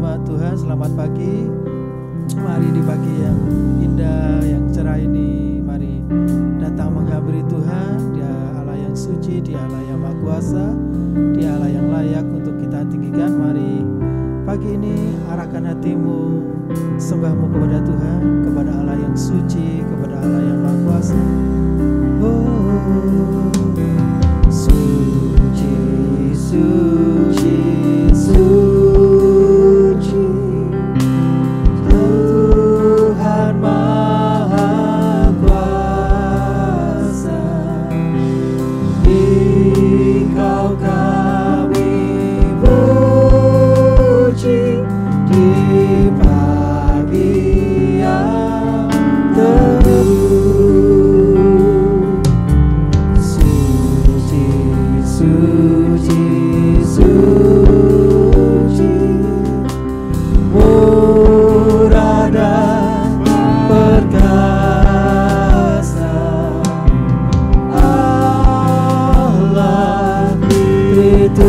jemaat Tuhan, selamat pagi. Mari di pagi yang indah, yang cerah ini, mari datang menghampiri Tuhan. Dia Allah yang suci, Dia Allah yang Maha Kuasa, Dia Allah yang layak untuk kita tinggikan. Mari pagi ini arahkan hatimu, sembahmu kepada Tuhan, kepada Allah yang suci, kepada Allah yang Maha Kuasa. Oh, suci, suci, suci, Tuhan Maha Kuasa. Engkau kami puji di pagi yang teduh. Suci, suci, suci, murah dan perkasa, Allah Tritunggal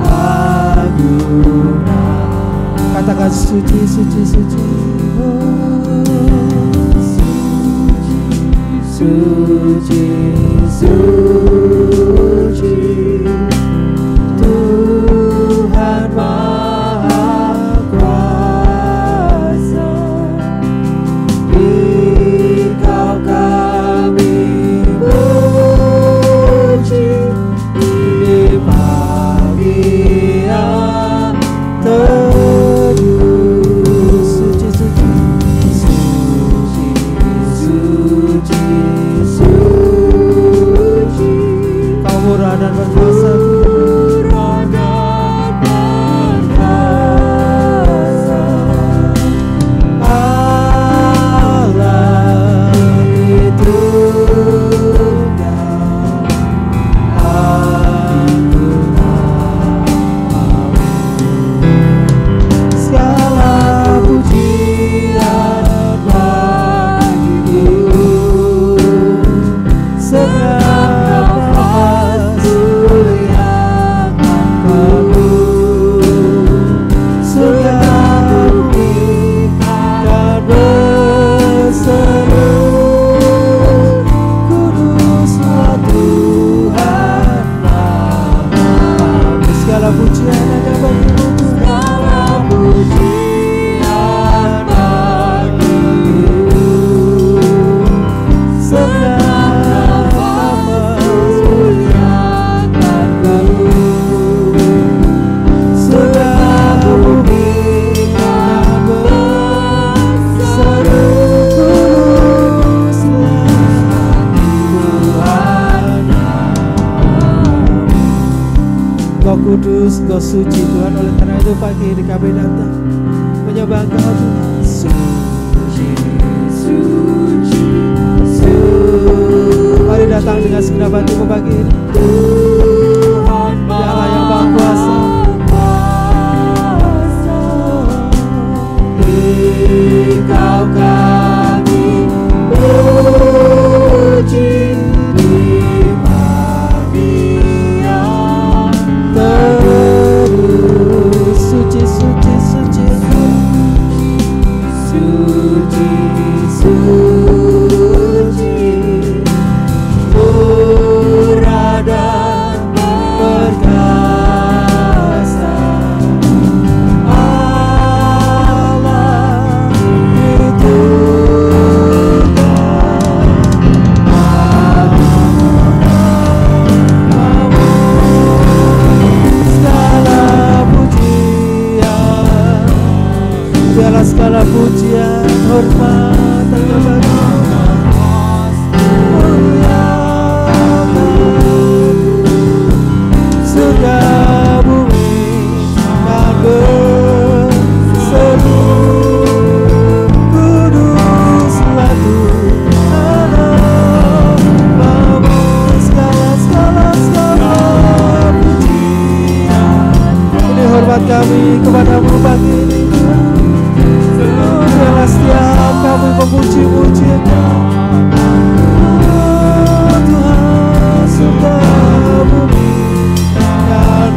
agung. Katakan suci, suci, suci. Suci, suci, Tuhan Maha Kuasa. Engkau kami puji di pagi yang teduh. Suci, suci, suci, suci, suci, Kau murah dan berkuasa, murah dan berkuasa, Allah Tritunggal agung. Segala pujian bagimu, segenap nafas muliakan Kamu, segenap bumi dan berseru, kuduslah Tuhan namamu. Segala pujian hanya bagimu, segala pujian bagimu, segenap nafas muliakan Kamu, segenap bumi dan berseru, kuduslah Tuhan namamu. Kau kudus, Kau suci Tuhan. Oleh karena itu pagi ini kami datang menyembah Engkau Tuhan. Suci, suci, suci. Mari datang dengan segenap hatimu pagi ini. Tuhan Allah yang Maha Kuasa. Engkau kami puji di pagi yang teduh. Suci, suci, suci, suci, suci, murah dan perkasa, Allah segala pujian, hormat, hanya bagimu. Surga bumi dan berseru, kuduslah Tuhan namamu. Segala pujian, ini hormat kami kepadamu pagi ini. Biarlah setiap kami memuji-muji Engkau, Tuhan, surga bumi dan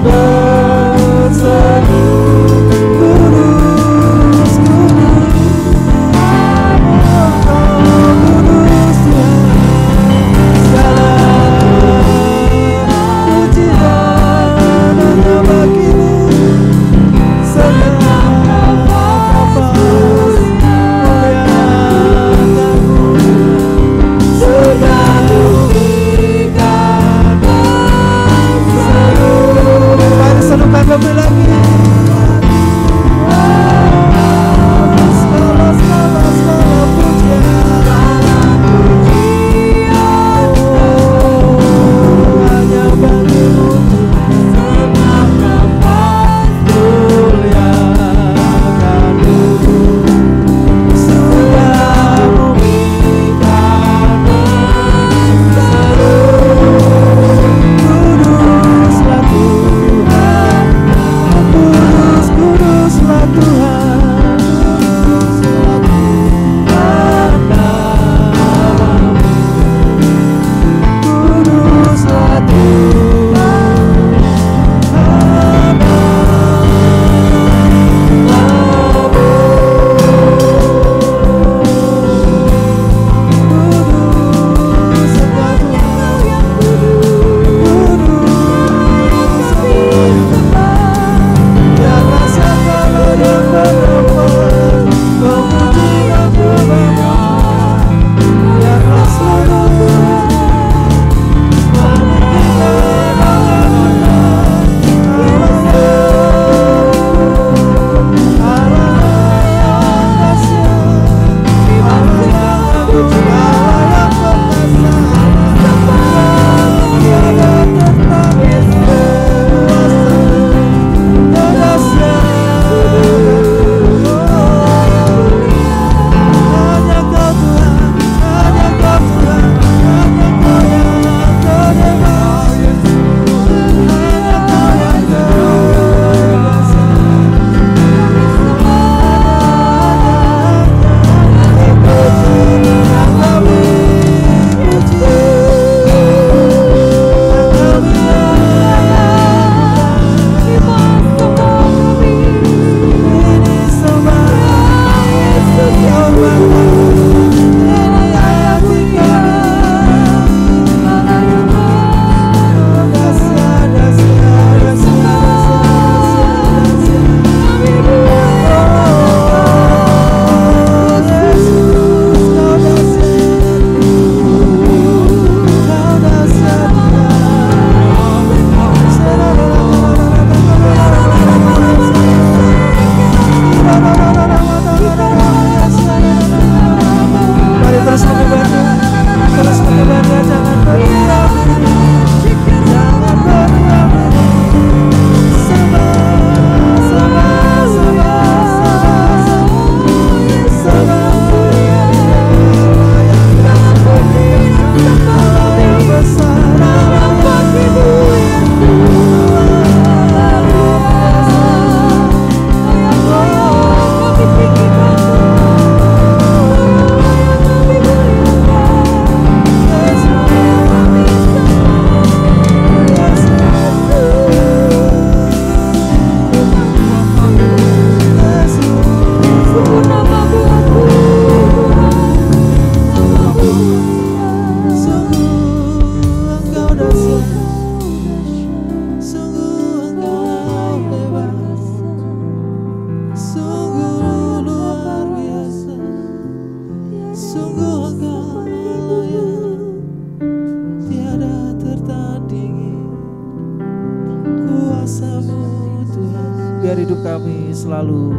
biar hidup kami selalu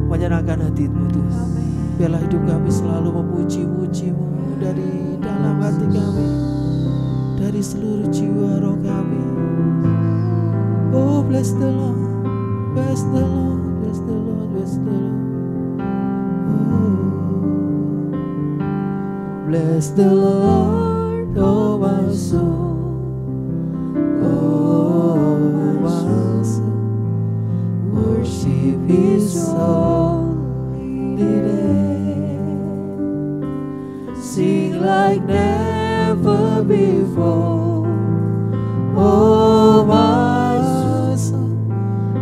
menyenangkan hati-Mu Tuhan. Biarlah hidup kami selalu memuji-muji-Mu dari dalam hati kami, dari seluruh jiwa roh kami. Oh, bless the Lord, bless the Lord, bless the Lord, bless the Lord. Oh, bless the Lord, oh my soul. Oh, my soul, worship His holy name. Sing like never before. Oh, my soul,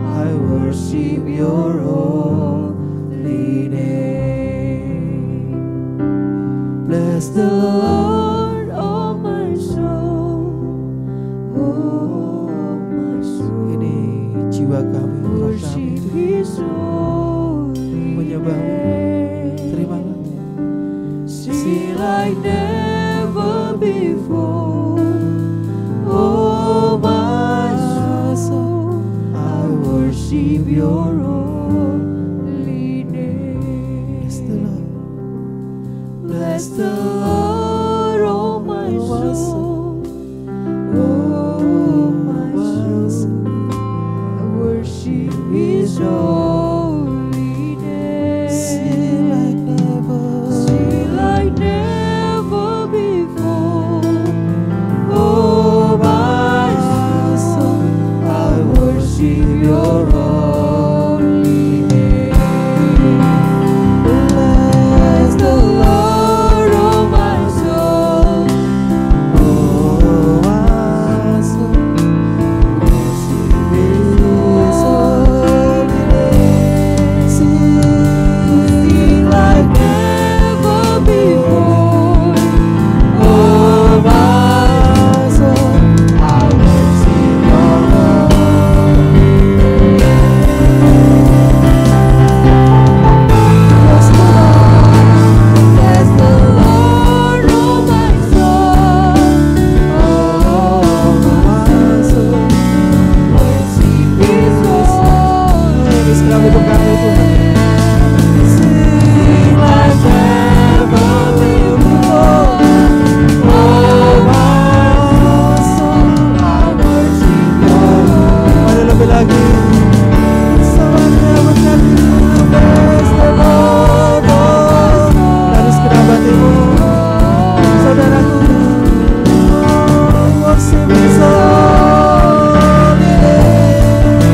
I worship Your holy name. Bless the Lord, oh my soul. Oh, my soul. Ini jiwa kami, roh kami menyembah-Mu. Terimalah. Sing like never before. Oh, my soul, I worship Your holy name. Bless the Lord, bless the Lord, oh my soul. Oh, my soul, I worship His holy name. Sing like never before. Oh, my soul, I worship Your holy name. Bless the Lord, oh my soul. Oh, my soul, worship His holy name. Sing like never before. Oh, my soul, I worship Your holy name. Bless the Lord, oh my soul. Oh, my soul, worship His holy name. Sekarang hidup kami Tuhan. Sing like never before. Oh, my soul, I worship Your holy name. Mari lebih lagi. Salamnya berkati. Bless the Lord, oh, dari segenap hatimu, saudaraku. Worship His holy name.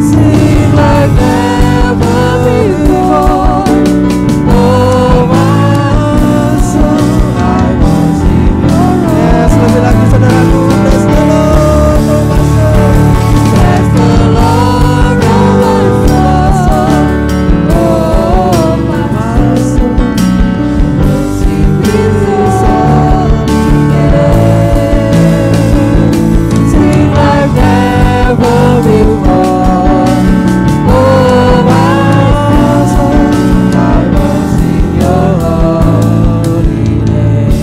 Sing like never before. Oh, my soul, I worship Your holy name. Yes, lebih lagi saudaraku. Bless the Lord, oh my soul. Bless the Lord, oh my soul. Oh, my soul, worship His holy name. Sing like never before. Oh, my soul, I worship Your holy name.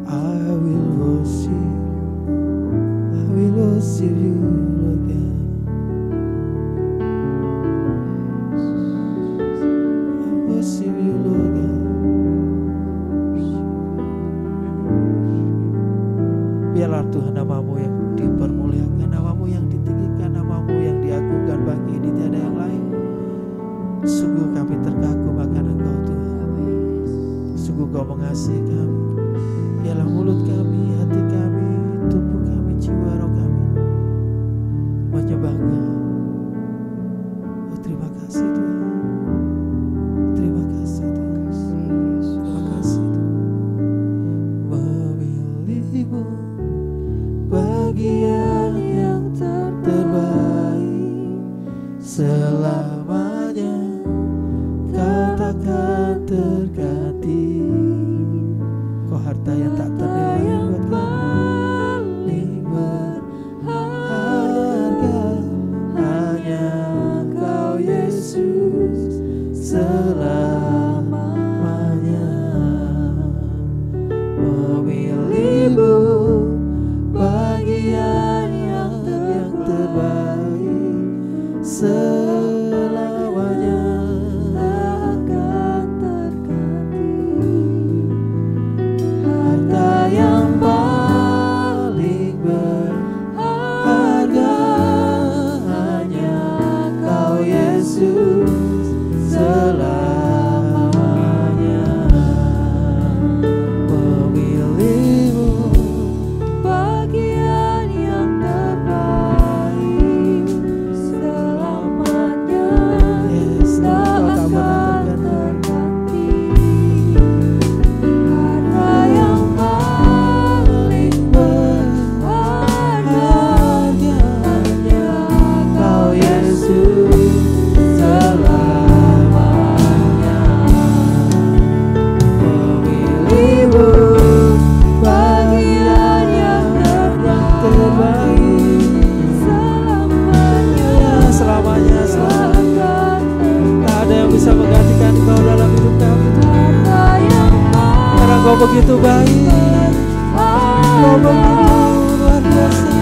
I will worship You again. I worship You again. Biarlah Tuhan nama-Mu yang dipermuliakan, nama-Mu yang ditinggikan, nama-Mu yang diagungkan, bagi ini tiada yang lain. Sungguh kami terkagum akan Engkau Tuhan. Sungguh Kau mengasihi kami. Biarlah mulut kami, hati kami, tubuh kami, jiwa roh kami menyembah Engkau. Oh, terima kasih Tuhan. Terima kasih Tuhan. Terima kasih Tuhan. Memilih-Mu bagian yang terbaik selamanya. Kau takkan terganti. Kau harta yang tak ternilai buat kami, berharga hanya Kau Yesus selamanya. Memilih-Mu Engkau begitu baik, Engkau begitu luar biasa.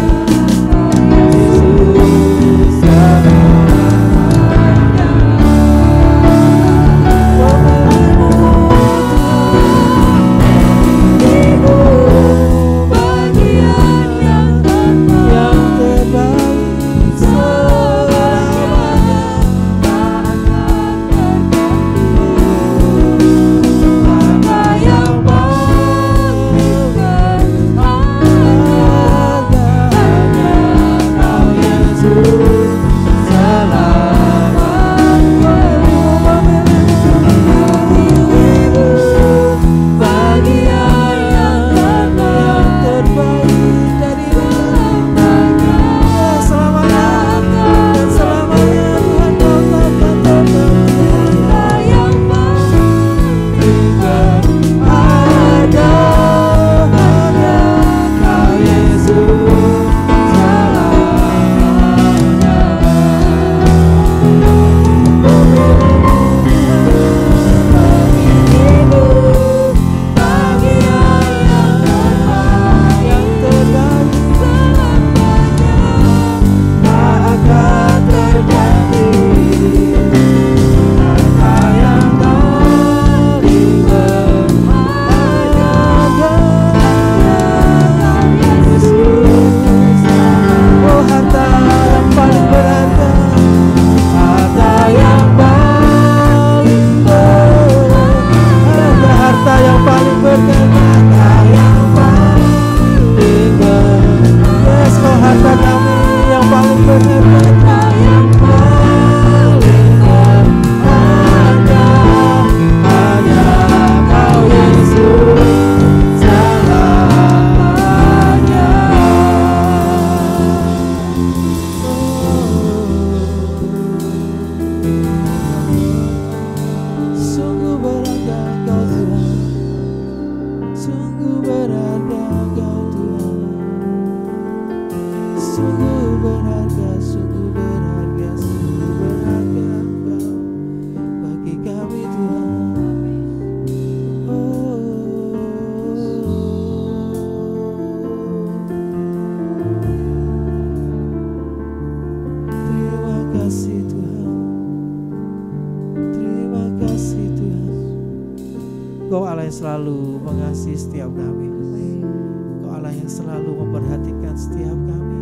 Engkau Allah yang selalu mengasihi setiap kami. Engkau Allah yang selalu memperhatikan setiap kami.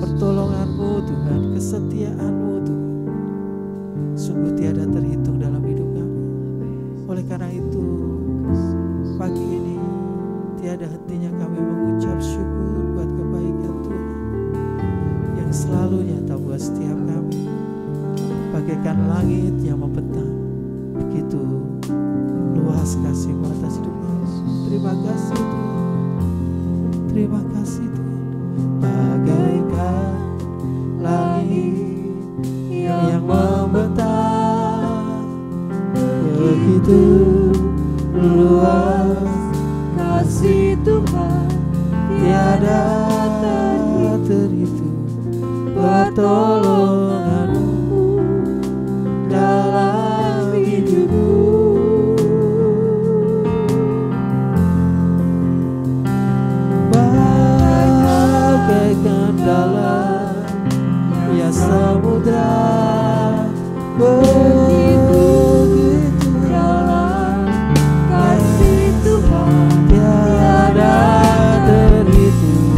Pertolongan-Mu Tuhan, kesetiaan-Mu Tuhan, sungguh tiada terhitung dalam hidup kami. Oleh karena itu, pagi ini tiada hentinya kami mengucap syukur buat kebaikan Tuhan yang selalu nyata buat setiap kami. Bagaikan langit yang membentang, begitu luas kasih-Mu atas hidup kami. Terima kasih Tuhan, terima kasih Tuhan. Bagaikan langit yang membentang, begitu luas kasih Tuhan, tiada terhitung pertolongan-Mu dalam hidupku. Bagaikan dalam ya samudra, begitu dalam kasih Tuhan, tiada terhitung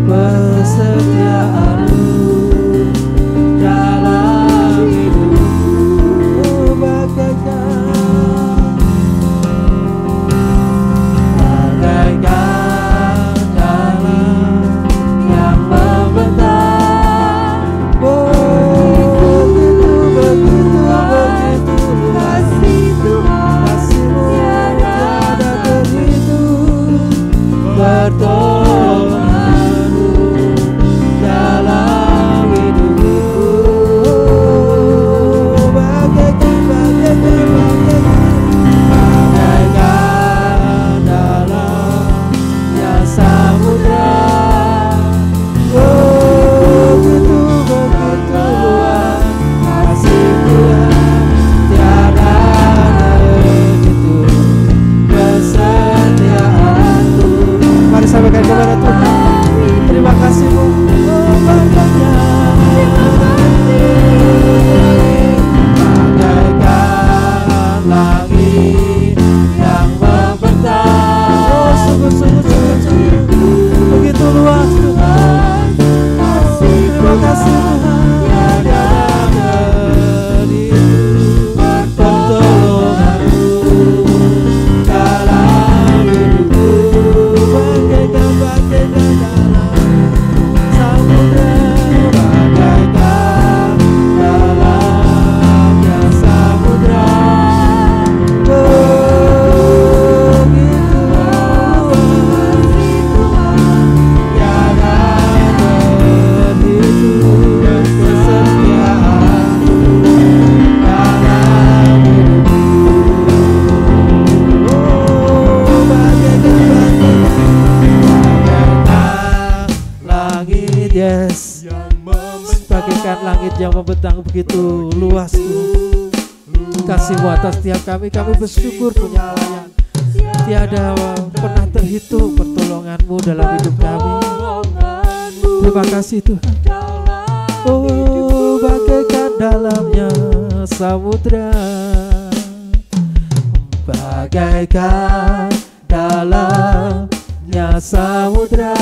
kesetiaan-Mu. bagaikan langit yang membentang begitu luas Tuhan. Kasih-Mu atas setiap kami bersyukur punya Allah yang tiada pernah terhitung pertolongan-Mu dalam hidup kami. Terima kasih Tuhan. Oh, bagaikan dalamnya samudra, bagaikan dalamnya samudra,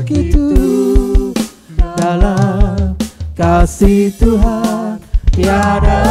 begitu dalam kasih Tuhan tiada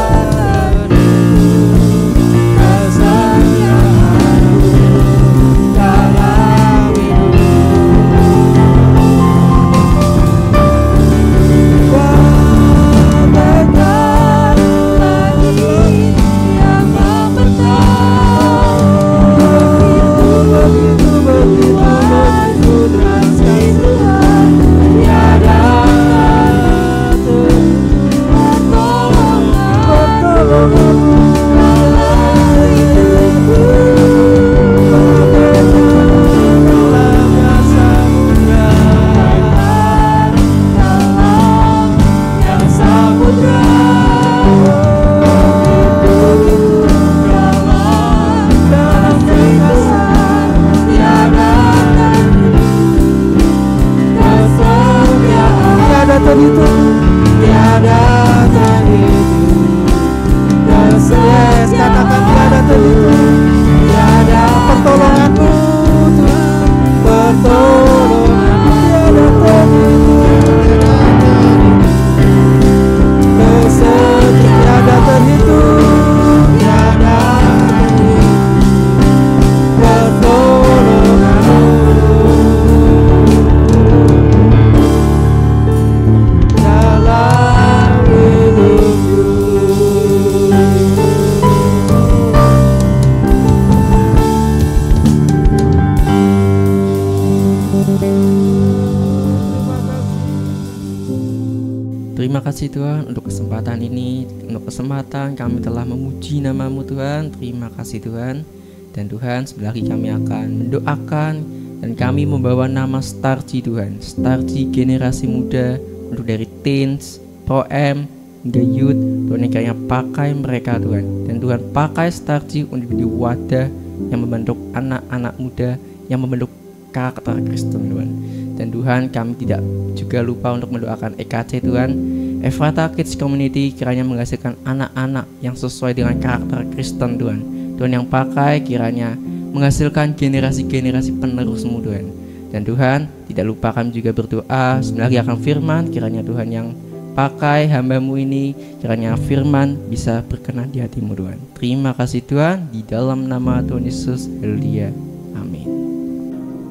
kasih Tuhan untuk kesempatan ini, untuk kesempatan kami telah memuji nama-Mu Tuhan. Terima kasih Tuhan. Dan Tuhan, sebelah lagi kami akan mendoakan dan kami membawa nama Starji Tuhan, Starji generasi muda, untuk dari teens, pro-M hingga youth. Tuhan yang kiranya pakai mereka Tuhan. Dan Tuhan pakai Starji untuk menjadi wadah yang membentuk anak-anak muda, yang membentuk karakter Kristen Tuhan. Dan Tuhan, kami tidak juga lupa untuk mendoakan EKC Tuhan, Ephrata Kids Community, kiranya menghasilkan anak-anak yang sesuai dengan karakter Kristen Tuhan. Tuhan yang pakai kiranya menghasilkan generasi-generasi penerus-Mu Tuhan. Dan Tuhan, tidak lupa kami juga berdoa sebentar lagi akan firman, kiranya Tuhan yang pakai hamba-Mu ini, kiranya firman bisa berkenan di hati-Mu Tuhan. Terima kasih Tuhan, di dalam nama Tuhan Yesus, haleluya, amin.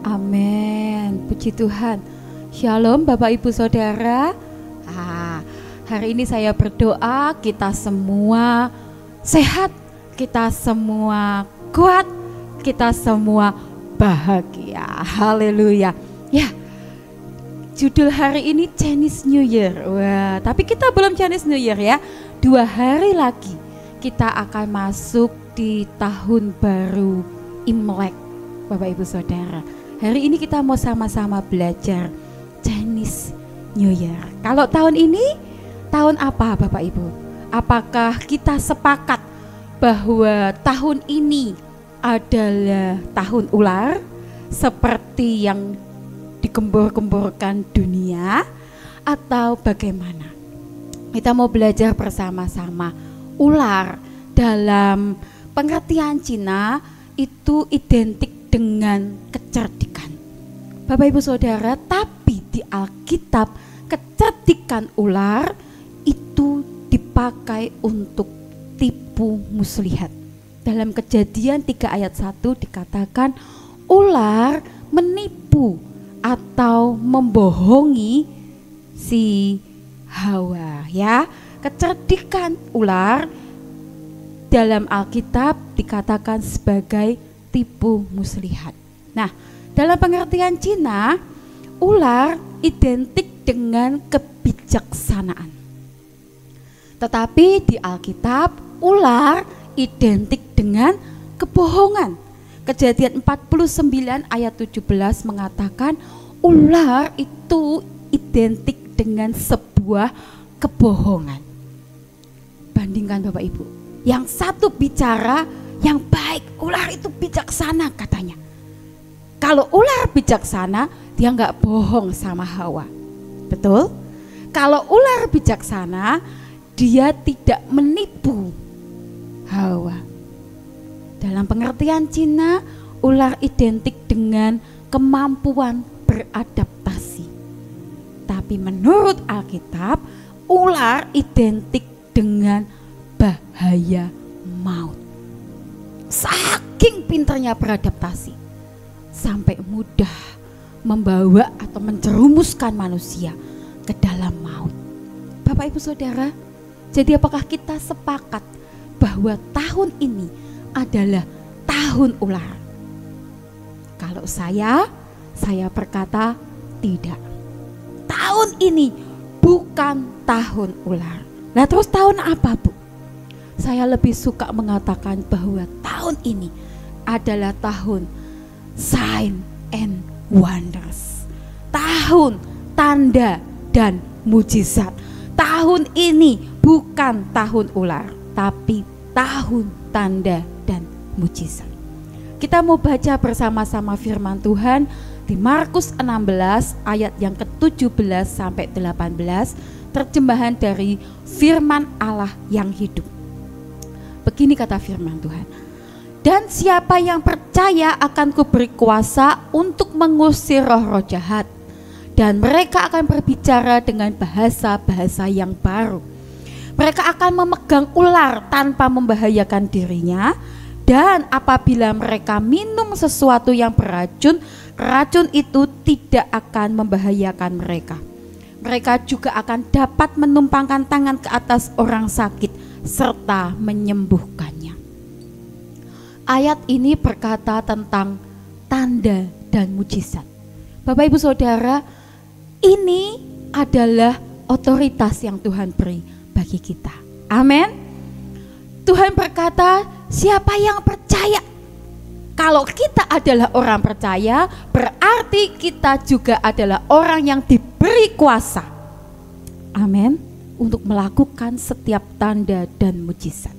Amin, puji Tuhan. Shalom Bapak Ibu Saudara. Hari ini saya berdoa kita semua sehat, kita semua kuat, kita semua bahagia. Haleluya. Ya, judul hari ini Chinese New Year. Wah, tapi kita belum Chinese New Year ya. 2 hari lagi kita akan masuk di tahun baru Imlek, Bapak Ibu Saudara. Hari ini kita mau sama-sama belajar Chinese New Year. Kalau tahun ini tahun apa Bapak Ibu? Apakah kita sepakat bahwa tahun ini adalah tahun ular seperti yang digembor-gemborkan dunia, atau bagaimana? Kita mau belajar bersama-sama. Ular dalam pengertian Cina itu identik dengan kecerdikan. Bapak Ibu Saudara, tapi di Alkitab kecerdikan ular itu dipakai untuk tipu muslihat. Dalam Kejadian 3 ayat 1 dikatakan ular menipu atau membohongi si Hawa ya. Kecerdikan ular dalam Alkitab dikatakan sebagai tipu muslihat. Nah, dalam pengertian Cina, ular identik dengan kebijaksanaan. Tetapi di Alkitab, ular identik dengan kebohongan. Kejadian 49 ayat 17 mengatakan ular itu identik dengan sebuah kebohongan. Bandingkan Bapak Ibu, yang satu bicara yang baik, ular itu bijaksana katanya. Kalau ular bijaksana, dia nggak bohong sama Hawa, betul? Kalau ular bijaksana, dia tidak menipu Hawa. Dalam pengertian Cina, ular identik dengan kemampuan beradaptasi. Tapi menurut Alkitab, ular identik dengan bahaya maut. Saking pintarnya beradaptasi, sampai mudah membawa atau menjerumuskan manusia ke dalam maut. Bapak Ibu Saudara, jadi apakah kita sepakat bahwa tahun ini adalah tahun ular? Kalau saya berkata tidak. Tahun ini bukan tahun ular. Nah terus tahun apa, Bu? Saya lebih suka mengatakan bahwa tahun ini adalah tahun sign and wonders. Tahun tanda dan mujizat. Tahun ini bukan tahun ular, tapi tahun tanda dan mujizat. Kita mau baca bersama-sama firman Tuhan di Markus 16 ayat yang ke-17 sampai 18, terjemahan dari firman Allah yang hidup. Begini kata firman Tuhan. Dan siapa yang percaya akan kuberi kuasa untuk mengusir roh-roh jahat, dan mereka akan berbicara dengan bahasa-bahasa yang baru. Mereka akan memegang ular tanpa membahayakan dirinya, dan apabila mereka minum sesuatu yang beracun, racun itu tidak akan membahayakan mereka. Mereka juga akan dapat menumpangkan tangan ke atas orang sakit serta menyembuhkannya. Ayat ini berkata tentang tanda dan mujizat. Bapak Ibu Saudara, ini adalah otoritas yang Tuhan beri bagi kita. Amin. Tuhan berkata, siapa yang percaya? Kalau kita adalah orang percaya, berarti kita juga adalah orang yang diberi kuasa. Amin. Untuk melakukan setiap tanda dan mujizat.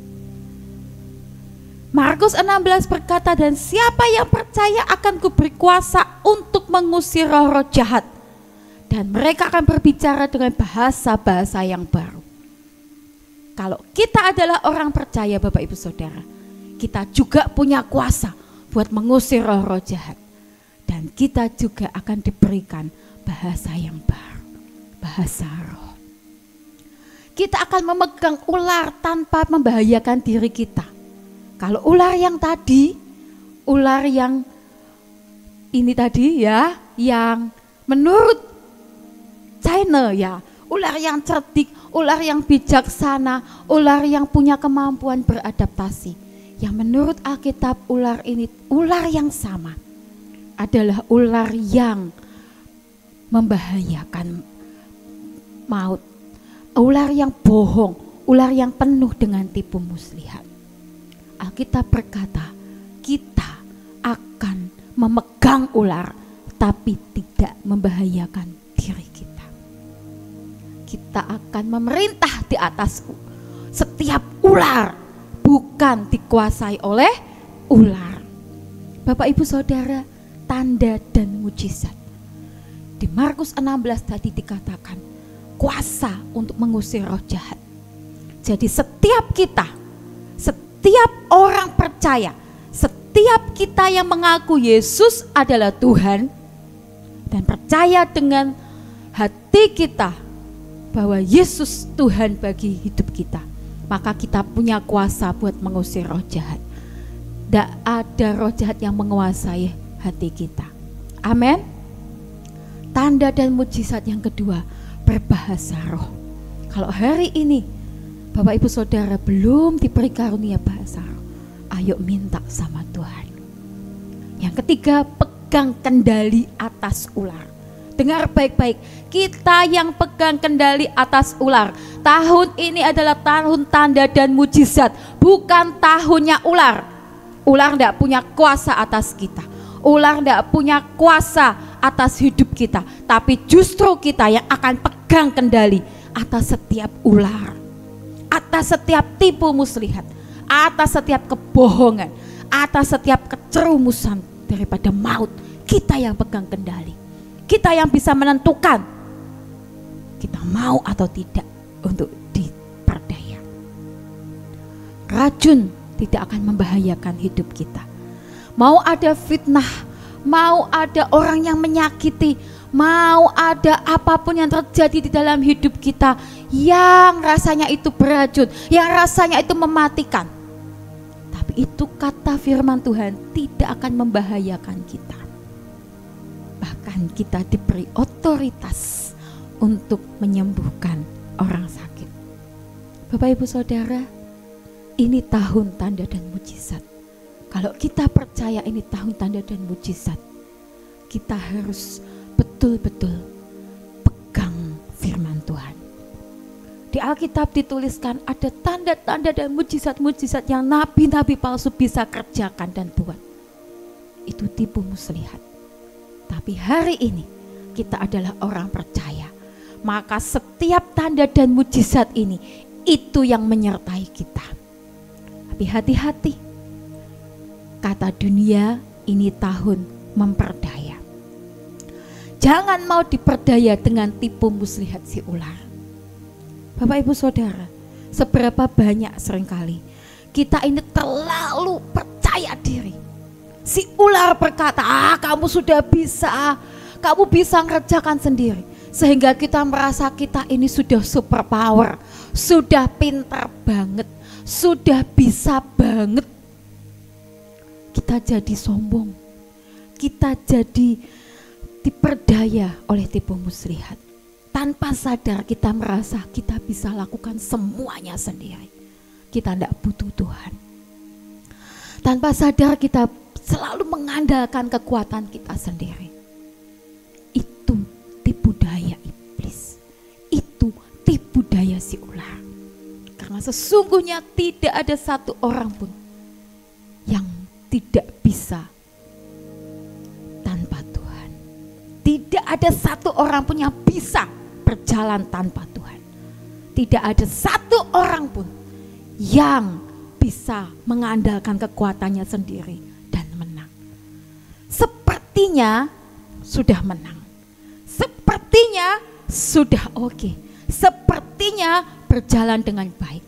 Markus 16 berkata, dan siapa yang percaya akan kuberi kuasa untuk mengusir roh-roh jahat, dan mereka akan berbicara dengan bahasa-bahasa yang baru. Kalau kita adalah orang percaya Bapak Ibu Saudara, kita juga punya kuasa buat mengusir roh-roh jahat. Dan kita juga akan diberikan bahasa yang baru, bahasa roh. Kita akan memegang ular tanpa membahayakan diri kita. Kalau ular yang tadi, ular yang ini tadi ya, yang menurut China ya, ular yang cerdik, ular yang bijaksana, ular yang punya kemampuan beradaptasi. Yang menurut Alkitab ular ini, ular yang sama adalah ular yang membahayakan maut, ular yang bohong, ular yang penuh dengan tipu muslihat. Alkitab berkata, kita akan memegang ular tapi tidak membahayakan diri kita. Kita akan memerintah di atas setiap ular, bukan dikuasai oleh ular. Bapak Ibu Saudara, tanda dan mujizat. Di Markus 16 tadi dikatakan kuasa untuk mengusir roh jahat. Jadi setiap kita, setiap orang percaya, setiap kita yang mengaku Yesus adalah Tuhan dan percaya dengan hati kita bahwa Yesus Tuhan bagi hidup kita, maka kita punya kuasa buat mengusir roh jahat. Tidak ada roh jahat yang menguasai hati kita. Amin. Tanda dan mujizat yang kedua, berbahasa roh. Kalau hari ini Bapak Ibu Saudara belum diberi karunia bahasa roh, ayo minta sama Tuhan. Yang ketiga, pegang kendali atas ular. Dengar baik-baik, kita yang pegang kendali atas ular. Tahun ini adalah tahun tanda dan mujizat, bukan tahunnya ular. Ular tidak punya kuasa atas kita. Ular tidak punya kuasa atas hidup kita, tapi justru kita yang akan pegang kendali atas setiap ular, atas setiap tipu muslihat, atas setiap kebohongan, atas setiap kecerumusan daripada maut. Kita yang pegang kendali, kita yang bisa menentukan kita mau atau tidak untuk diperdaya. Racun tidak akan membahayakan hidup kita. Mau ada fitnah, mau ada orang yang menyakiti, mau ada apapun yang terjadi di dalam hidup kita yang rasanya itu beracun, yang rasanya itu mematikan, tapi itu kata firman Tuhan tidak akan membahayakan kita. Bahkan kita diberi otoritas untuk menyembuhkan orang sakit. Bapak Ibu Saudara, ini tahun tanda dan mujizat. Kalau kita percaya ini tahun tanda dan mujizat, kita harus betul-betul pegang firman Tuhan. Di Alkitab dituliskan ada tanda-tanda dan mujizat-mujizat yang nabi-nabi palsu bisa kerjakan dan buat. Itu tipu muslihat. Tapi hari ini kita adalah orang percaya. Maka setiap tanda dan mujizat ini itu yang menyertai kita. Tapi hati-hati. Kata dunia ini tahun memperdaya. Jangan mau diperdaya dengan tipu muslihat si ular. Bapak Ibu Saudara, seberapa banyak seringkali kita ini terlalu percaya diri. Si ular berkata, kamu sudah bisa, kamu bisa ngerjakan sendiri. Sehingga kita merasa kita ini sudah super power, sudah pintar banget, sudah bisa banget. Kita jadi sombong, kita jadi diperdaya oleh tipu muslihat. Tanpa sadar kita merasa kita bisa lakukan semuanya sendiri. Kita tidak butuh Tuhan. Tanpa sadar kita selalu mengandalkan kekuatan kita sendiri. Itu tipu daya iblis. Itu tipu daya si ular. Karena sesungguhnya tidak ada satu orang pun yang tidak bisa tanpa Tuhan. Tidak ada satu orang pun yang bisa berjalan tanpa Tuhan. Tidak ada satu orang pun yang bisa mengandalkan kekuatannya sendiri dan menang. Sepertinya sudah menang. Sepertinya sudah oke. Sepertinya berjalan dengan baik.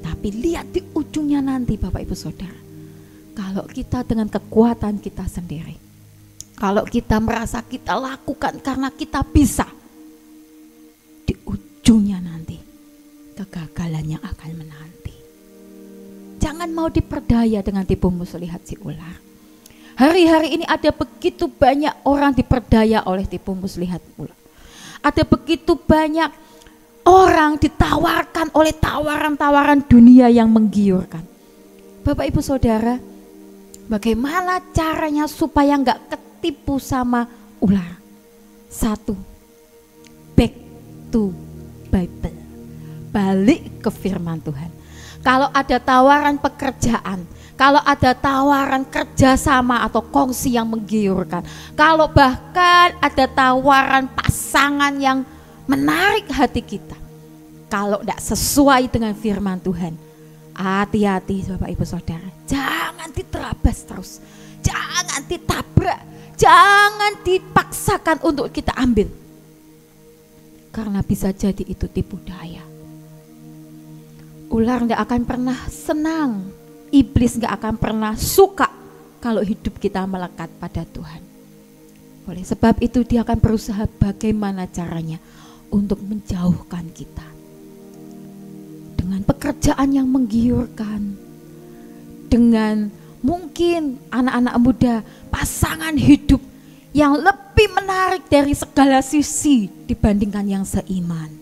Tapi lihat di ujungnya nanti Bapak Ibu Saudara. Kalau kita dengan kekuatan kita sendiri, kalau kita merasa kita lakukan karena kita bisa, di ujungnya nanti kegagalan yang akan menanti. Jangan mau diperdaya dengan tipu muslihat si ular. Hari-hari ini ada begitu banyak orang diperdaya oleh tipu muslihat ular. Ada begitu banyak orang ditawarkan oleh tawaran-tawaran dunia yang menggiurkan. Bapak Ibu Saudara, bagaimana caranya supaya enggak ketipu sama ular? Satu, back to Bible. Balik ke firman Tuhan. Kalau ada tawaran pekerjaan, kalau ada tawaran kerjasama atau kongsi yang menggiurkan, kalau bahkan ada tawaran pasangan yang menarik hati kita, kalau tidak sesuai dengan firman Tuhan, hati-hati Bapak Ibu Saudara, jangan diterabas terus, jangan ditabrak, jangan dipaksakan untuk kita ambil, karena bisa jadi itu tipu daya. Ular gak akan pernah senang, iblis gak akan pernah suka kalau hidup kita melekat pada Tuhan. Oleh sebab itu dia akan berusaha bagaimana caranya untuk menjauhkan kita. Dengan pekerjaan yang menggiurkan, dengan mungkin anak-anak muda, pasangan hidup yang lebih menarik dari segala sisi dibandingkan yang seiman.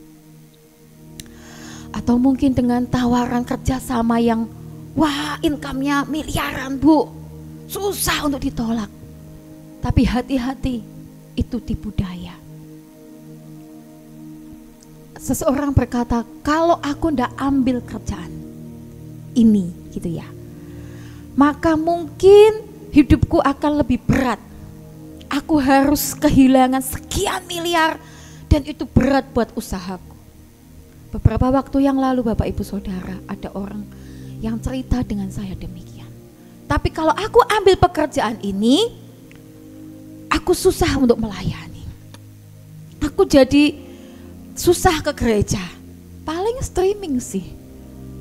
Atau mungkin dengan tawaran kerjasama yang wah income-nya miliaran bu, susah untuk ditolak. Tapi hati-hati, itu tipu daya. Seseorang berkata, kalau aku ndak ambil kerjaan ini gitu ya, maka mungkin hidupku akan lebih berat. aku harus kehilangan sekian miliar dan itu berat buat usahaku. Beberapa waktu yang lalu Bapak Ibu Saudara, ada orang yang cerita dengan saya demikian. Tapi kalau aku ambil pekerjaan ini, aku susah untuk melayani. Aku jadi susah ke gereja. Paling streaming sih.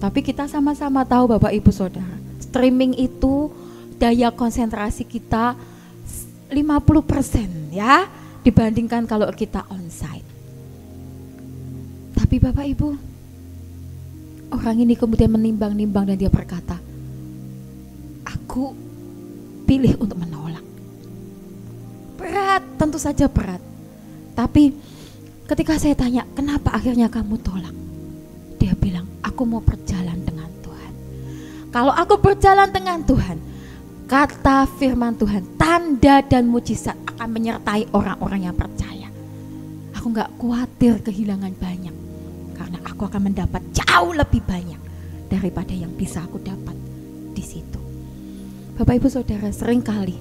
Tapi kita sama-sama tahu Bapak Ibu Saudara, streaming itu daya konsentrasi kita 50% ya dibandingkan kalau kita onsite. Tapi Bapak Ibu, orang ini kemudian menimbang-nimbang dan dia berkata, aku pilih untuk menolak. Berat, tentu saja berat. Tapi ketika saya tanya, kenapa akhirnya kamu tolak? Dia bilang, aku mau berjalan dengan Tuhan. Kalau aku berjalan dengan Tuhan, kata firman Tuhan, tanda dan mujizat akan menyertai orang-orang yang percaya. Aku gak khawatir kehilangan banyak, karena aku akan mendapat jauh lebih banyak daripada yang bisa aku dapat di situ. Bapak Ibu Saudara, seringkali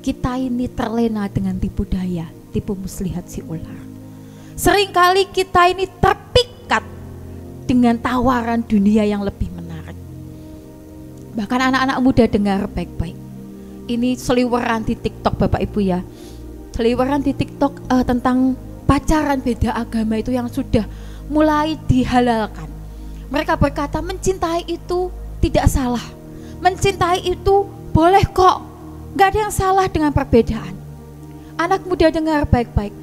kita ini terlena dengan tipu daya, tipu muslihat si ular. Seringkali kita ini terpikat dengan tawaran dunia yang lebih menarik. Bahkan anak-anak muda dengar baik-baik. Ini seliweran di TikTok Bapak Ibu ya. Seliweran di TikTok tentang pacaran beda agama itu yang sudah mulai dihalalkan. Mereka berkata mencintai itu tidak salah. Mencintai itu boleh kok. Gak ada yang salah dengan perbedaan. Anak muda dengar baik-baik.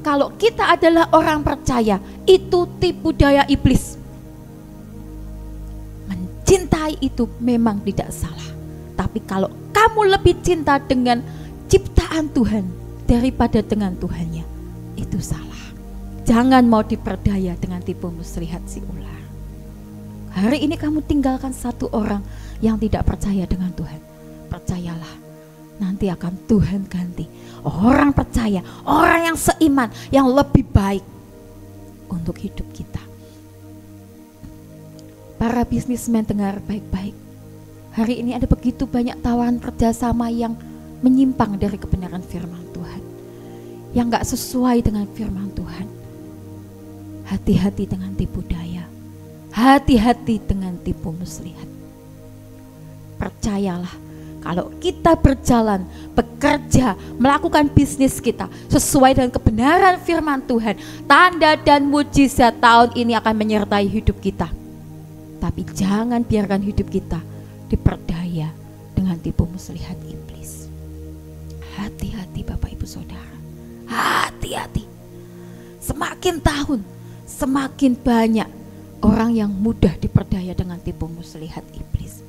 Kalau kita adalah orang percaya, itu tipu daya iblis. Mencintai itu memang tidak salah. Tapi kalau kamu lebih cinta dengan ciptaan Tuhan daripada dengan Tuhannya, itu salah. Jangan mau diperdaya dengan tipu muslihat si ular. Hari ini kamu tinggalkan satu orang yang tidak percaya dengan Tuhan. Percayalah, nanti akan Tuhan ganti orang percaya, orang yang seiman, yang lebih baik untuk hidup kita. Para bisnismen dengar baik-baik. Hari ini ada begitu banyak tawaran kerjasama yang menyimpang dari kebenaran firman Tuhan, yang gak sesuai dengan firman Tuhan. Hati-hati dengan tipu daya, hati-hati dengan tipu muslihat. Percayalah, kalau kita berjalan, bekerja, melakukan bisnis kita sesuai dengan kebenaran firman Tuhan, tanda dan mujizat tahun ini akan menyertai hidup kita. Tapi jangan biarkan hidup kita diperdaya dengan tipu muslihat iblis. Hati-hati Bapak Ibu Saudara, hati-hati. Semakin tahun, semakin banyak orang yang mudah diperdaya dengan tipu muslihat iblis.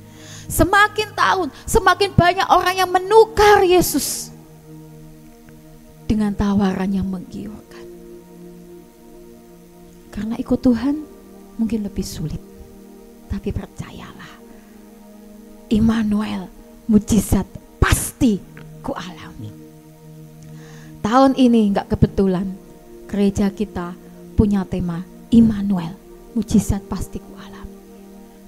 Semakin tahun, semakin banyak orang yang menukar Yesus dengan tawaran yang menggiurkan. Karena ikut Tuhan mungkin lebih sulit. Tapi percayalah, Immanuel, mujizat pasti ku alami. Tahun ini enggak kebetulan gereja kita punya tema Immanuel, mujizat pasti ku alami.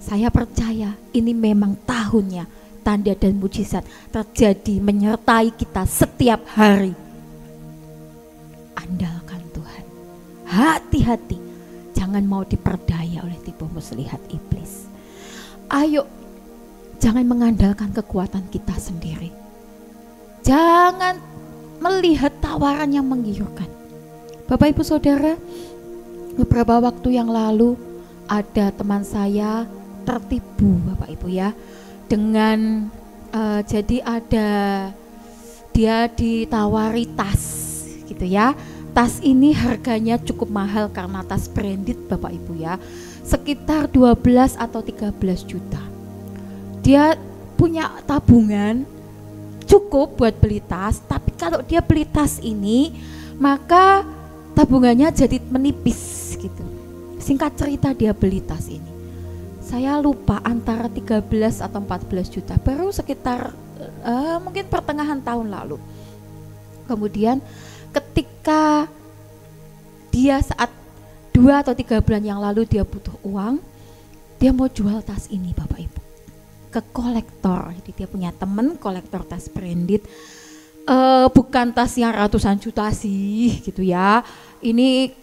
Saya percaya ini memang tahunnya tanda dan mujizat terjadi menyertai kita setiap hari. Andalkan Tuhan. Hati-hati, jangan mau diperdaya oleh tipu muslihat iblis. Ayo, jangan mengandalkan kekuatan kita sendiri. Jangan melihat tawaran yang menggiurkan. Bapak Ibu Saudara, beberapa waktu yang lalu ada teman saya tertipu Bapak Ibu ya, dengan jadi ada dia ditawari tas gitu ya. Tas ini harganya cukup mahal karena tas branded Bapak Ibu ya, sekitar 12 atau 13 juta. Dia punya tabungan cukup buat beli tas, tapi kalau dia beli tas ini maka tabungannya jadi menipis gitu. Singkat cerita dia beli tas ini, saya lupa antara 13 atau 14 juta, baru sekitar mungkin pertengahan tahun lalu. Kemudian ketika dia saat 2 atau 3 bulan yang lalu dia butuh uang, dia mau jual tas ini Bapak Ibu ke kolektor. Jadi dia punya teman kolektor tas branded. bukan tas yang ratusan juta sih gitu ya. Ini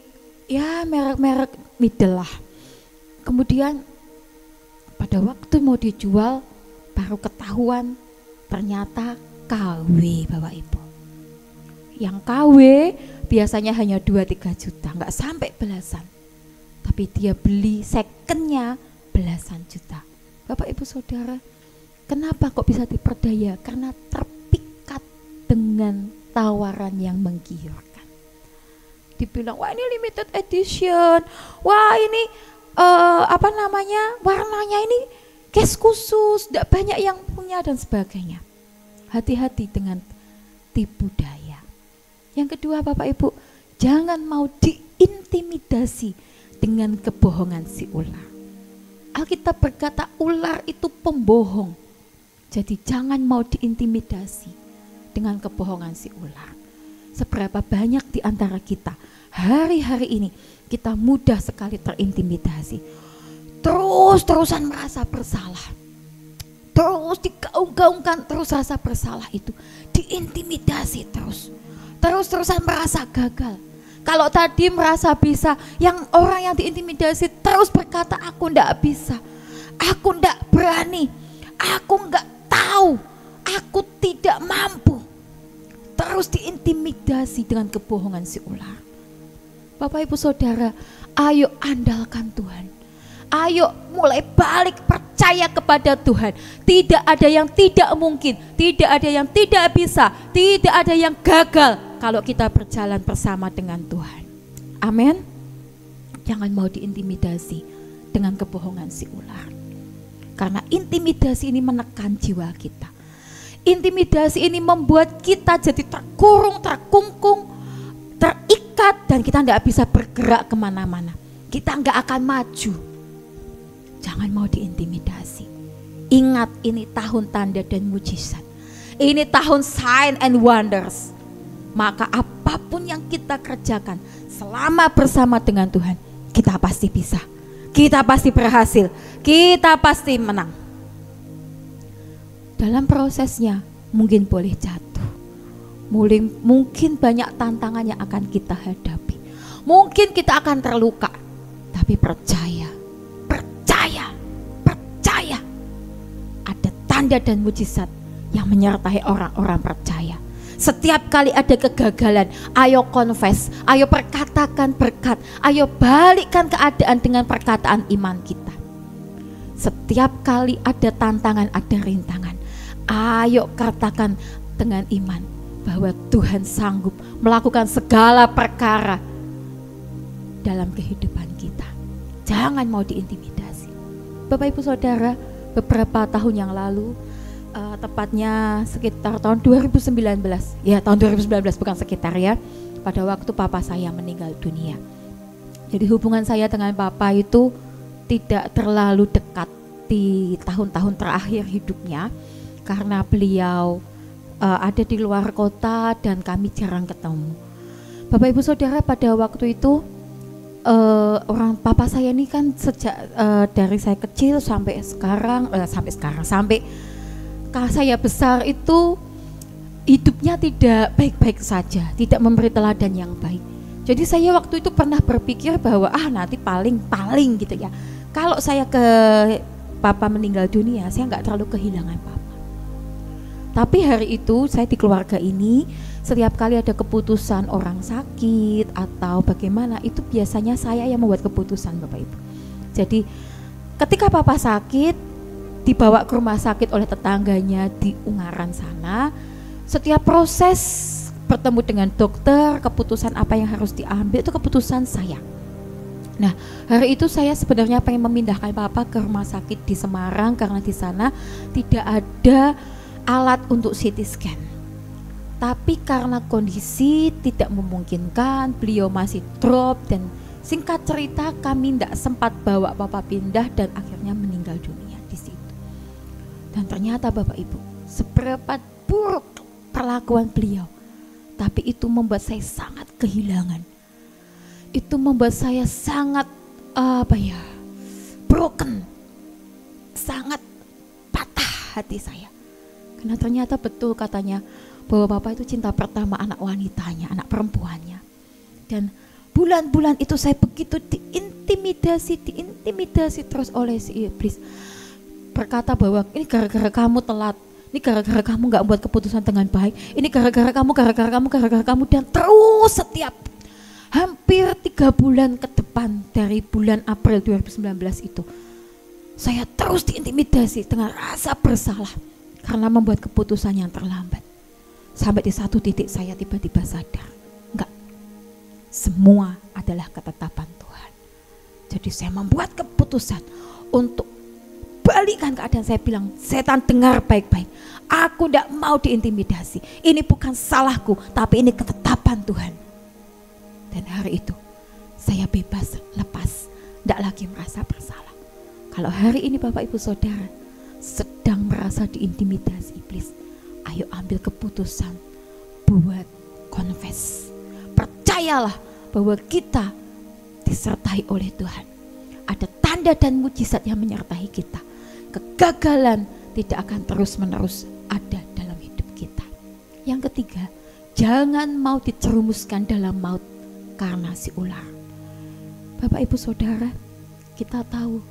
ya merek-merek middle lah. Kemudian pada waktu mau dijual baru ketahuan ternyata KW Bapak Ibu. Yang KW biasanya hanya 2-3 juta, nggak sampai belasan. Tapi dia beli secondnya belasan juta. Bapak Ibu Saudara, kenapa kok bisa diperdaya? Karena terpikat dengan tawaran yang menggiurkan. Dibilang, wah ini limited edition, wah ini warnanya ini case khusus, tidak banyak yang punya dan sebagainya. Hati-hati dengan tipu daya. Yang kedua Bapak Ibu, jangan mau diintimidasi dengan kebohongan si ular. Alkitab berkata ular itu pembohong. Jadi jangan mau diintimidasi dengan kebohongan si ular. Seberapa banyak di antara kita hari-hari ini kita mudah sekali terintimidasi. Terus-terusan merasa bersalah. Terus digaung-gaungkan terus rasa bersalah itu. Diintimidasi terus. Terus-terusan merasa gagal. Kalau tadi merasa bisa, yang orang yang diintimidasi terus berkata aku ndak bisa. Aku ndak berani. Aku nggak tahu. Aku tidak mampu. Terus diintimidasi dengan kebohongan si ular. Bapak Ibu Saudara, ayo andalkan Tuhan. Ayo mulai balik percaya kepada Tuhan. Tidak ada yang tidak mungkin, tidak ada yang tidak bisa, tidak ada yang gagal kalau kita berjalan bersama dengan Tuhan. Amin. Jangan mau diintimidasi dengan kebohongan si ular. Karena intimidasi ini menekan jiwa kita. Intimidasi ini membuat kita jadi terkurung, terkungkung, terikat, dan kita tidak bisa bergerak kemana-mana. Kita nggak akan maju. Jangan mau diintimidasi. Ingat, ini tahun tanda dan mujizat. Ini tahun sign and wonders. Maka apapun yang kita kerjakan selama bersama dengan Tuhan, kita pasti bisa. Kita pasti berhasil. Kita pasti menang. Dalam prosesnya mungkin boleh jatuh. Mungkin banyak tantangan yang akan kita hadapi. Mungkin kita akan terluka. Tapi percaya. Ada tanda dan mujizat yang menyertai orang-orang percaya. Setiap kali ada kegagalan, ayo confess, ayo perkatakan berkat, ayo balikkan keadaan dengan perkataan iman kita. Setiap kali ada tantangan, ada rintangan, ayo katakan dengan iman bahwa Tuhan sanggup melakukan segala perkara dalam kehidupan kita. Jangan mau diintimidasi. Bapak Ibu Saudara, beberapa tahun yang lalu, tepatnya sekitar tahun 2019, ya tahun 2019 bukan sekitar ya, pada waktu papa saya meninggal dunia. Jadi hubungan saya dengan papa itu tidak terlalu dekat di tahun-tahun terakhir hidupnya, karena beliau ada di luar kota dan kami jarang ketemu. Bapak Ibu Saudara, pada waktu itu orang papa saya ini kan sejak dari saya kecil sampai saya besar itu hidupnya tidak baik-baik saja, tidak memberi teladan yang baik. Jadi saya waktu itu pernah berpikir bahwa nanti paling gitu ya, kalau saya papa meninggal dunia, saya nggak terlalu kehilangan papa. Tapi hari itu saya di keluarga ini, setiap kali ada keputusan orang sakit atau bagaimana, itu biasanya saya yang membuat keputusan Bapak Ibu. Jadi ketika papa sakit, dibawa ke rumah sakit oleh tetangganya di Ungaran sana, setiap proses bertemu dengan dokter, keputusan apa yang harus diambil itu keputusan saya. Nah, hari itu saya sebenarnya pengen memindahkan papa ke rumah sakit di Semarang karena di sana tidak ada alat untuk CT scan. Tapi karena kondisi tidak memungkinkan, beliau masih drop, dan singkat cerita kami tidak sempat bawa papa pindah dan akhirnya meninggal dunia di situ. Dan ternyata Bapak Ibu, seberapa buruk perlakuan beliau, tapi itu membuat saya sangat kehilangan. Itu membuat saya sangat broken, sangat patah hati saya. Karena ternyata betul katanya, bahwa Bapak itu cinta pertama anak wanitanya, anak perempuannya. Dan bulan-bulan itu saya begitu diintimidasi terus oleh si iblis. Berkata bahwa ini gara-gara kamu telat, ini gara-gara kamu gak buat keputusan dengan baik, ini gara-gara kamu, dan terus setiap hampir 3 bulan ke depan dari bulan April 2019 itu saya terus diintimidasi dengan rasa bersalah karena membuat keputusan yang terlambat. Sampai di satu titik saya tiba-tiba sadar, enggak, semua adalah ketetapan Tuhan. Jadi saya membuat keputusan untuk balikkan keadaan. Saya bilang, setan dengar baik-baik, aku tidak mau diintimidasi, ini bukan salahku, tapi ini ketetapan Tuhan. Dan hari itu saya bebas, lepas, tidak lagi merasa bersalah. Kalau hari ini Bapak Ibu Saudara sedang merasa diintimidasi iblis, ayo ambil keputusan buat confess. Percayalah bahwa kita disertai oleh Tuhan. Ada tanda dan mujizat yang menyertai kita. Kegagalan tidak akan terus-menerus ada dalam hidup kita. Yang ketiga, jangan mau dicerumuskan dalam maut karena si ular. Bapak Ibu Saudara, kita tahu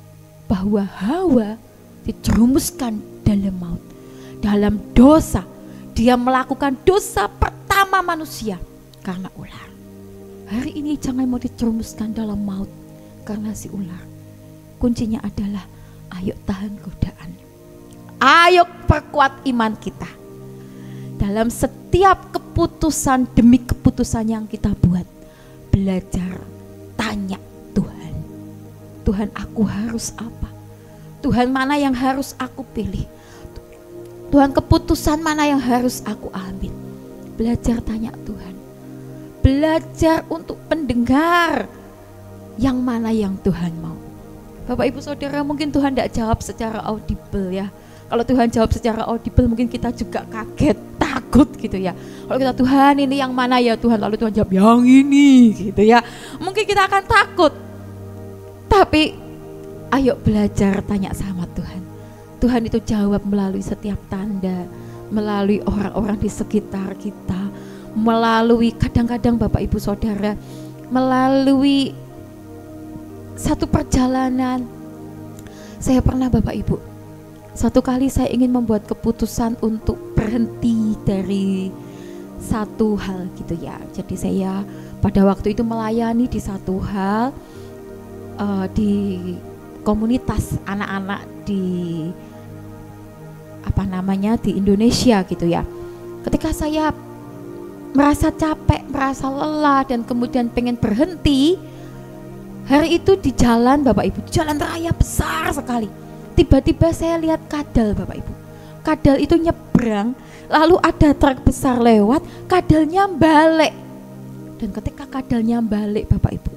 bahwa Hawa dijerumuskan dalam maut, dalam dosa. Dia melakukan dosa pertama manusia karena ular. Hari ini jangan mau dijerumuskan dalam maut karena si ular. Kuncinya adalah ayo tahan godaan, ayo perkuat iman kita. Dalam setiap keputusan demi keputusan yang kita buat, belajar tanya Tuhan. Tuhan, aku harus apa? Tuhan, mana yang harus aku pilih? Tuhan, keputusan mana yang harus aku ambil? Belajar tanya Tuhan. Belajar untuk pendengar yang mana yang Tuhan mau. Bapak Ibu Saudara, mungkin Tuhan tidak jawab secara audible ya. Kalau Tuhan jawab secara audible mungkin kita juga kaget, takut gitu ya. Kalau kita, Tuhan ini yang mana ya Tuhan? Lalu Tuhan jawab yang ini gitu ya. Mungkin kita akan takut. Tapi ayo belajar tanya sama Tuhan. Tuhan itu jawab melalui setiap tanda, melalui orang-orang di sekitar kita, melalui kadang-kadang Bapak Ibu Saudara, melalui satu perjalanan. Saya pernah Bapak Ibu, satu kali saya ingin membuat keputusan untuk berhenti dari satu hal gitu ya. Jadi saya pada waktu itu melayani di satu hal, di komunitas anak-anak di di Indonesia gitu ya. Ketika saya merasa capek, merasa lelah dan kemudian pengen berhenti, hari itu di jalan Bapak Ibu, jalan raya besar sekali, tiba-tiba saya lihat kadal Bapak Ibu. Kadal itu nyebrang, lalu ada truk besar lewat, kadalnya balik. Dan ketika kadalnya balik Bapak Ibu,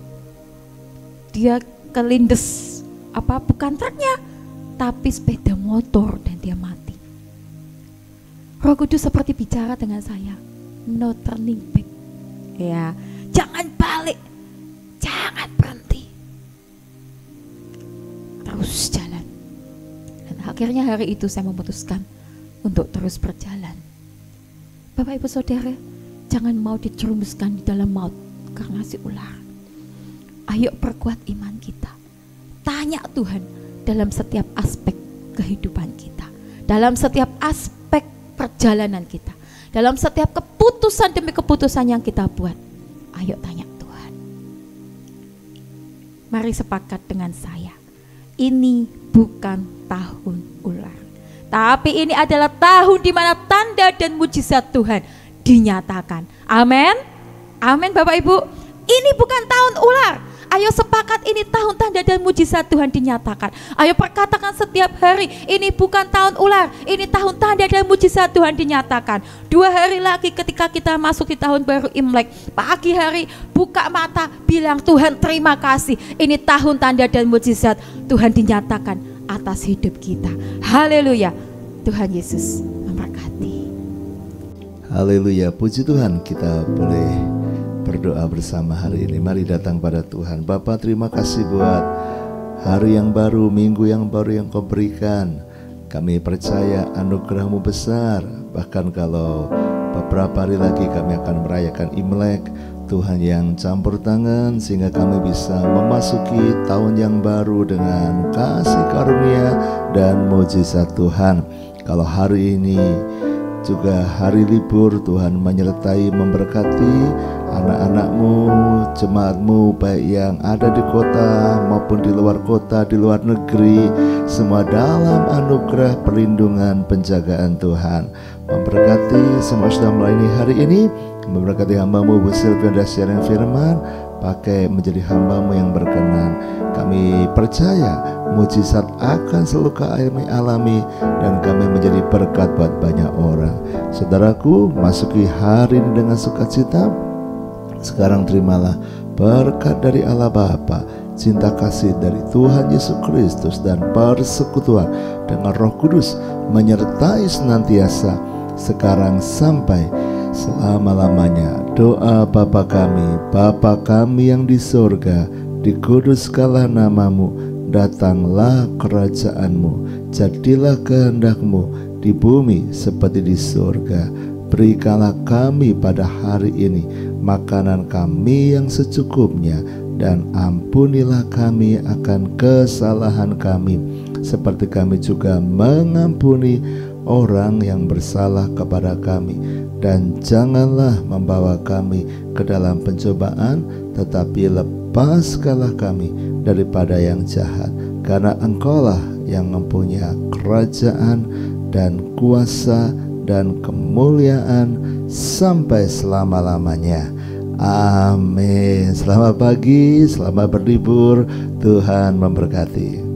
dia kelindes, bukan truknya, tapi sepeda motor, dan dia mati. Roh Kudus seperti bicara dengan saya, no turning back. Ya, jangan balik, jangan berhenti, terus jalan. Dan akhirnya hari itu saya memutuskan untuk terus berjalan. Bapak Ibu Saudara, jangan mau dijerumuskan di dalam maut karena si ular. Ayo perkuat iman kita. Tanya Tuhan dalam setiap aspek kehidupan kita, dalam setiap aspek perjalanan kita, dalam setiap keputusan demi keputusan yang kita buat. Ayo tanya Tuhan. Mari sepakat dengan saya, ini bukan tahun ular, tapi ini adalah tahun di mana tanda dan mujizat Tuhan dinyatakan. Amin. Amin Bapak Ibu. Ini bukan tahun ular. Ayo sepakat, ini tahun tanda dan mujizat Tuhan dinyatakan. Ayo perkatakan setiap hari, ini bukan tahun ular, ini tahun tanda dan mujizat Tuhan dinyatakan. 2 hari lagi ketika kita masuk di tahun baru Imlek, pagi hari buka mata, bilang Tuhan terima kasih, ini tahun tanda dan mujizat Tuhan dinyatakan atas hidup kita. Haleluya. Tuhan Yesus memberkati. Haleluya, puji Tuhan, kita boleh berdoa bersama hari ini. Mari datang pada Tuhan. Bapa, terima kasih buat hari yang baru, minggu yang baru yang Kau berikan. Kami percaya anugerah-Mu besar. Bahkan kalau beberapa hari lagi kami akan merayakan Imlek. Tuhan yang campur tangan sehingga kami bisa memasuki tahun yang baru dengan kasih karunia dan mujizat Tuhan. Kalau hari ini juga hari libur, Tuhan menyertai memberkati anak-anakmu, jemaatmu, baik yang ada di kota maupun di luar kota, di luar negeri, semua dalam anugerah perlindungan penjagaan Tuhan. Memberkati semua sudah melayani hari ini, memberkati hamba-Mu Bu Sylvia dan siaran firman, pakai menjadi hamba-Mu yang berkenan. Kami percaya mujizat akan selalu kami alami dan kami menjadi berkat buat banyak orang. Saudaraku, masuki hari ini dengan sukacita. Sekarang terimalah berkat dari Allah Bapa, cinta kasih dari Tuhan Yesus Kristus, dan persekutuan dengan Roh Kudus menyertai senantiasa sekarang sampai selama-lamanya. Doa Bapa kami yang di sorga, dikuduskanlah namamu, datanglah kerajaanmu, jadilah kehendak-Mu di bumi seperti di sorga. Berikanlah kami pada hari ini makanan kami yang secukupnya, dan ampunilah kami akan kesalahan kami, seperti kami juga mengampuni orang yang bersalah kepada kami. Dan janganlah membawa kami ke dalam pencobaan, tetapi lepaskanlah kami daripada yang jahat. Karena Engkaulah yang mempunyai kerajaan dan kuasa dan kemuliaan sampai selama-lamanya. Amin. Selamat pagi, selamat berlibur. Tuhan memberkati.